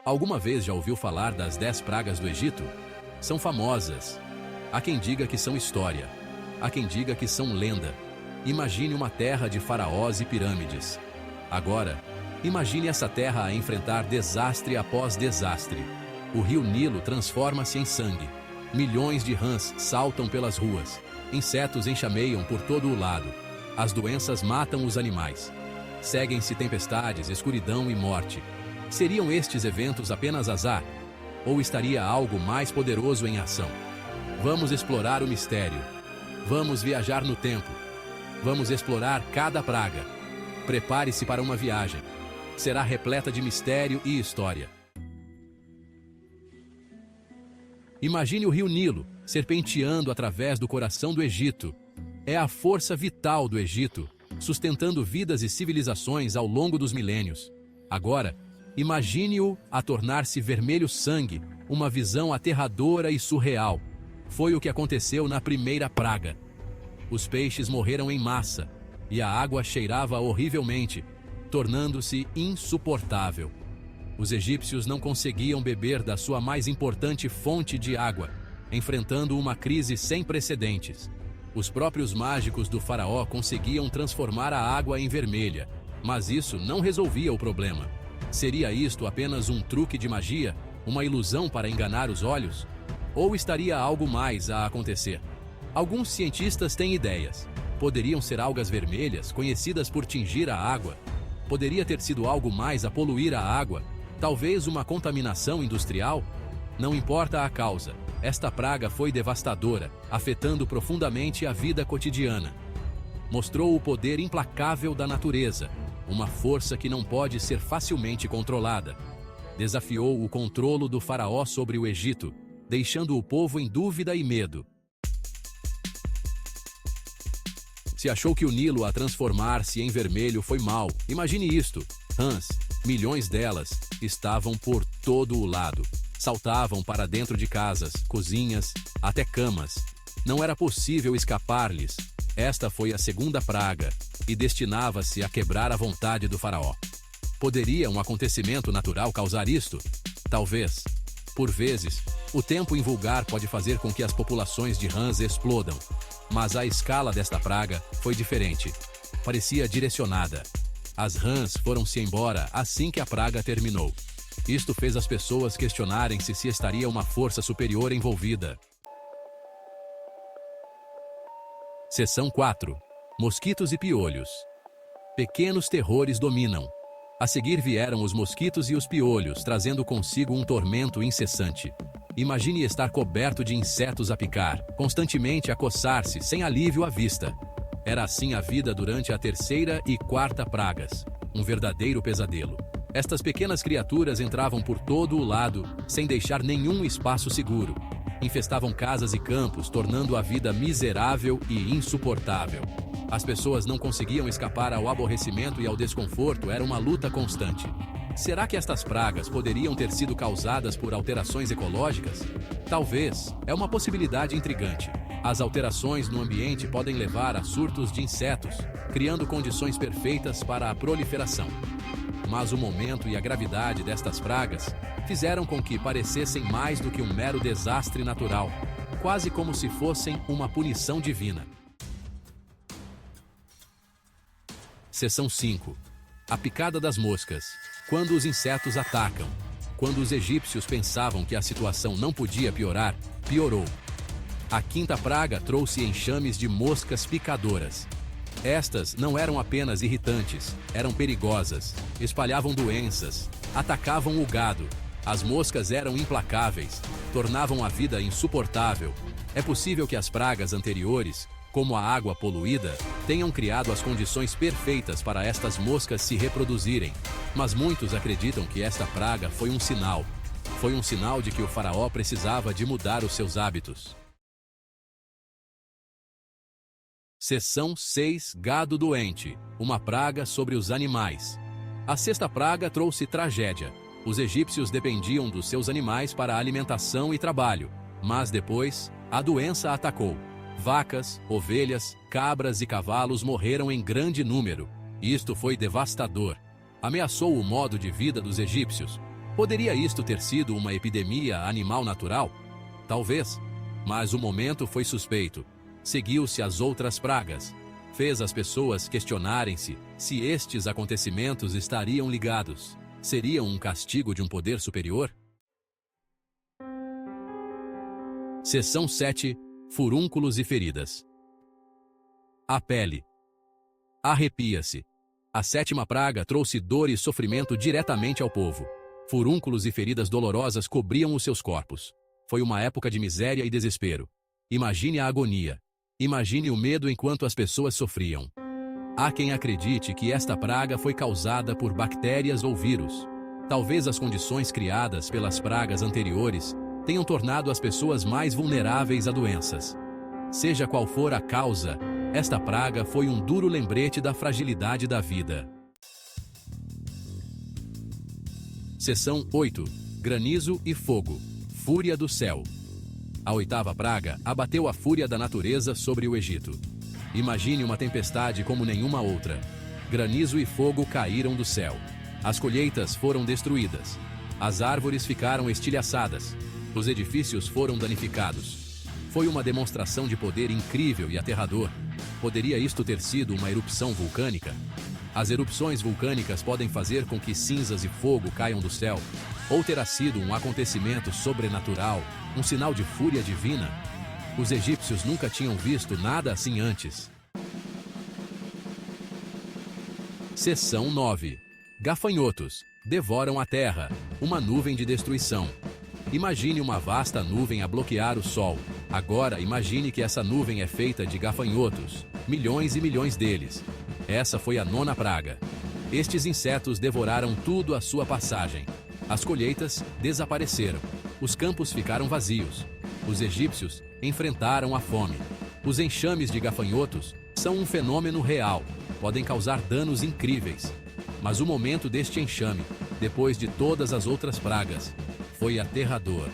Alguma vez já ouviu falar das 10 pragas do Egito? São famosas. Há quem diga que são história. Há quem diga que são lenda. Imagine uma terra de faraós e pirâmides. Agora, imagine essa terra a enfrentar desastre após desastre. O rio Nilo transforma-se em sangue. Milhões de rãs saltam pelas ruas. Insetos enxameiam por todo o lado. As doenças matam os animais. Seguem-se tempestades, escuridão e morte. Seriam estes eventos apenas azar? Ou estaria algo mais poderoso em ação? Vamos explorar o mistério. Vamos viajar no tempo. Vamos explorar cada praga. Prepare-se para uma viagem. Será repleta de mistério e história. Imagine o rio Nilo, serpenteando através do coração do Egito. É a força vital do Egito, sustentando vidas e civilizações ao longo dos milênios. Agora, imagine-o a tornar-se vermelho sangue, uma visão aterradora e surreal. Foi o que aconteceu na primeira praga. Os peixes morreram em massa, e a água cheirava horrivelmente, tornando-se insuportável. Os egípcios não conseguiam beber da sua mais importante fonte de água, enfrentando uma crise sem precedentes. Os próprios mágicos do faraó conseguiam transformar a água em vermelha, mas isso não resolvia o problema. Seria isto apenas um truque de magia, uma ilusão para enganar os olhos? Ou estaria algo mais a acontecer? Alguns cientistas têm ideias. Poderiam ser algas vermelhas, conhecidas por tingir a água. Poderia ter sido algo mais a poluir a água. Talvez uma contaminação industrial? Não importa a causa, esta praga foi devastadora, afetando profundamente a vida cotidiana. Mostrou o poder implacável da natureza, uma força que não pode ser facilmente controlada. Desafiou o controle do faraó sobre o Egito, deixando o povo em dúvida e medo. Se achou que o Nilo a transformar-se em vermelho foi mal, imagine isto. Rãs, milhões delas, estavam por todo o lado. Saltavam para dentro de casas, cozinhas, até camas. Não era possível escapar-lhes. Esta foi a segunda praga, e destinava-se a quebrar a vontade do faraó. Poderia um acontecimento natural causar isto? Talvez. Por vezes, o tempo invulgar pode fazer com que as populações de rãs explodam. Mas a escala desta praga foi diferente. Parecia direcionada. As rãs foram-se embora assim que a praga terminou. Isto fez as pessoas questionarem-se se estaria uma força superior envolvida. Seção 4. Mosquitos e piolhos. Pequenos terrores dominam. A seguir vieram os mosquitos e os piolhos, trazendo consigo um tormento incessante. Imagine estar coberto de insetos a picar, constantemente a coçar-se, sem alívio à vista. Era assim a vida durante a terceira e quarta pragas. Um verdadeiro pesadelo. Estas pequenas criaturas entravam por todo o lado, sem deixar nenhum espaço seguro. Infestavam casas e campos, tornando a vida miserável e insuportável. As pessoas não conseguiam escapar ao aborrecimento e ao desconforto, era uma luta constante. Será que estas pragas poderiam ter sido causadas por alterações ecológicas? Talvez. É uma possibilidade intrigante. As alterações no ambiente podem levar a surtos de insetos, criando condições perfeitas para a proliferação. Mas o momento e a gravidade destas pragas fizeram com que parecessem mais do que um mero desastre natural, quase como se fossem uma punição divina. Seção 5. A picada das moscas. Quando os insetos atacam. Quando os egípcios pensavam que a situação não podia piorar, piorou. A quinta praga trouxe enxames de moscas picadoras. Estas não eram apenas irritantes, eram perigosas, espalhavam doenças, atacavam o gado. As moscas eram implacáveis, tornavam a vida insuportável. É possível que as pragas anteriores, como a água poluída, tenham criado as condições perfeitas para estas moscas se reproduzirem. Mas muitos acreditam que esta praga foi um sinal. Foi um sinal de que o faraó precisava de mudar os seus hábitos. Seção 6. Gado doente. Uma praga sobre os animais. A sexta praga trouxe tragédia. Os egípcios dependiam dos seus animais para alimentação e trabalho. Mas depois, a doença atacou. Vacas, ovelhas, cabras e cavalos morreram em grande número. Isto foi devastador. Ameaçou o modo de vida dos egípcios. Poderia isto ter sido uma epidemia animal natural? Talvez, mas o momento foi suspeito. Seguiu-se as outras pragas. Fez as pessoas questionarem-se se estes acontecimentos estariam ligados. Seriam um castigo de um poder superior? Seção 7. Furúnculos e feridas. A pele. Arrepia-se. A sétima praga trouxe dor e sofrimento diretamente ao povo. Furúnculos e feridas dolorosas cobriam os seus corpos. Foi uma época de miséria e desespero. Imagine a agonia. Imagine o medo enquanto as pessoas sofriam. Há quem acredite que esta praga foi causada por bactérias ou vírus. Talvez as condições criadas pelas pragas anteriores tenham tornado as pessoas mais vulneráveis a doenças. Seja qual for a causa, esta praga foi um duro lembrete da fragilidade da vida. Seção 8. Granizo e fogo. Fúria do céu. A oitava praga abateu a fúria da natureza sobre o Egito. Imagine uma tempestade como nenhuma outra. Granizo e fogo caíram do céu. As colheitas foram destruídas. As árvores ficaram estilhaçadas. Os edifícios foram danificados. Foi uma demonstração de poder incrível e aterrador. Poderia isto ter sido uma erupção vulcânica? As erupções vulcânicas podem fazer com que cinzas e fogo caiam do céu. Ou terá sido um acontecimento sobrenatural, um sinal de fúria divina? Os egípcios nunca tinham visto nada assim antes. Seção 9. Gafanhotos. Devoram a terra. Uma nuvem de destruição. Imagine uma vasta nuvem a bloquear o sol. Agora imagine que essa nuvem é feita de gafanhotos. Milhões e milhões deles. Essa foi a nona praga. Estes insetos devoraram tudo à sua passagem. As colheitas desapareceram. Os campos ficaram vazios. Os egípcios enfrentaram a fome. Os enxames de gafanhotos são um fenômeno real. Podem causar danos incríveis. Mas o momento deste enxame, depois de todas as outras pragas, foi aterrador.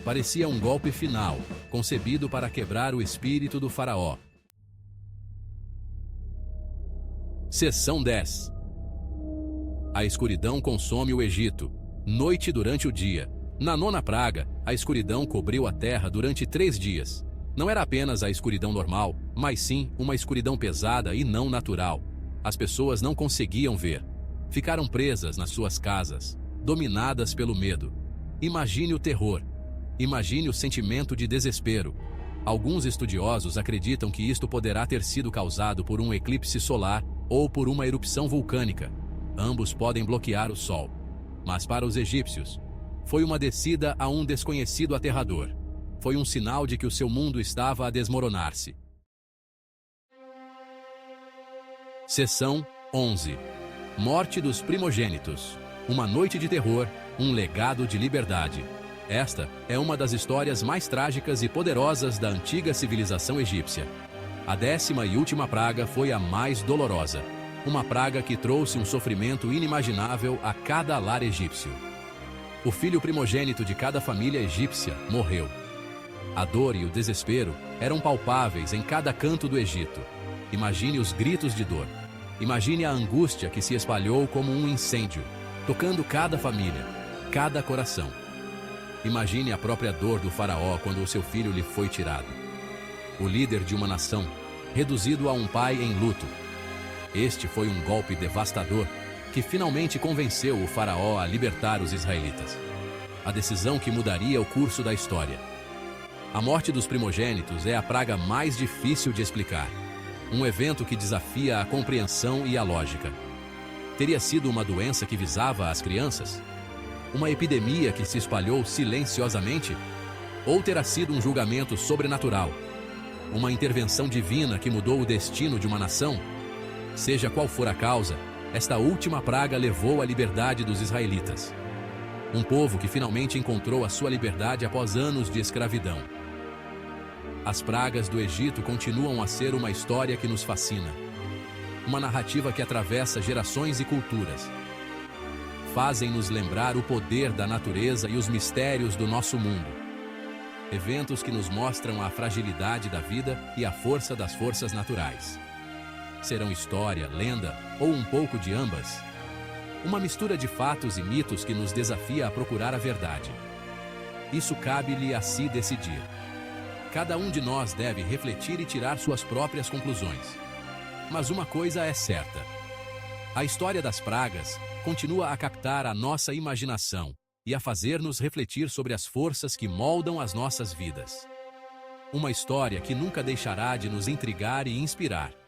Parecia um golpe final, concebido para quebrar o espírito do faraó. Seção 10. A escuridão consome o Egito. Noite durante o dia. Na nona praga, a escuridão cobriu a terra durante 3 dias. Não era apenas a escuridão normal, mas sim uma escuridão pesada e não natural. As pessoas não conseguiam ver. Ficaram presas nas suas casas, dominadas pelo medo. Imagine o terror. Imagine o sentimento de desespero. Alguns estudiosos acreditam que isto poderá ter sido causado por um eclipse solar ou por uma erupção vulcânica. Ambos podem bloquear o sol. Mas para os egípcios, foi uma descida a um desconhecido aterrador. Foi um sinal de que o seu mundo estava a desmoronar-se. Seção 11. Morte dos primogênitos. Uma noite de terror, um legado de liberdade. Esta é uma das histórias mais trágicas e poderosas da antiga civilização egípcia. A 10ª e última praga foi a mais dolorosa. Uma praga que trouxe um sofrimento inimaginável a cada lar egípcio. O filho primogênito de cada família egípcia morreu. A dor e o desespero eram palpáveis em cada canto do Egito. Imagine os gritos de dor. Imagine a angústia que se espalhou como um incêndio, tocando cada família, cada coração. Imagine a própria dor do faraó quando o seu filho lhe foi tirado. O líder de uma nação, reduzido a um pai em luto. Este foi um golpe devastador que finalmente convenceu o faraó a libertar os israelitas. A decisão que mudaria o curso da história. A morte dos primogênitos é a praga mais difícil de explicar. Um evento que desafia a compreensão e a lógica. Teria sido uma doença que visava as crianças? Uma epidemia que se espalhou silenciosamente? Ou terá sido um julgamento sobrenatural? Uma intervenção divina que mudou o destino de uma nação? Seja qual for a causa, esta última praga levou à liberdade dos israelitas. Um povo que finalmente encontrou a sua liberdade após anos de escravidão. As pragas do Egito continuam a ser uma história que nos fascina. Uma narrativa que atravessa gerações e culturas. Fazem-nos lembrar o poder da natureza e os mistérios do nosso mundo. Eventos que nos mostram a fragilidade da vida e a força das forças naturais. Serão história, lenda ou um pouco de ambas? Uma mistura de fatos e mitos que nos desafia a procurar a verdade. Isso cabe-lhe a si decidir. Cada um de nós deve refletir e tirar suas próprias conclusões. Mas uma coisa é certa: a história das pragas continua a captar a nossa imaginação e a fazer-nos refletir sobre as forças que moldam as nossas vidas. Uma história que nunca deixará de nos intrigar e inspirar.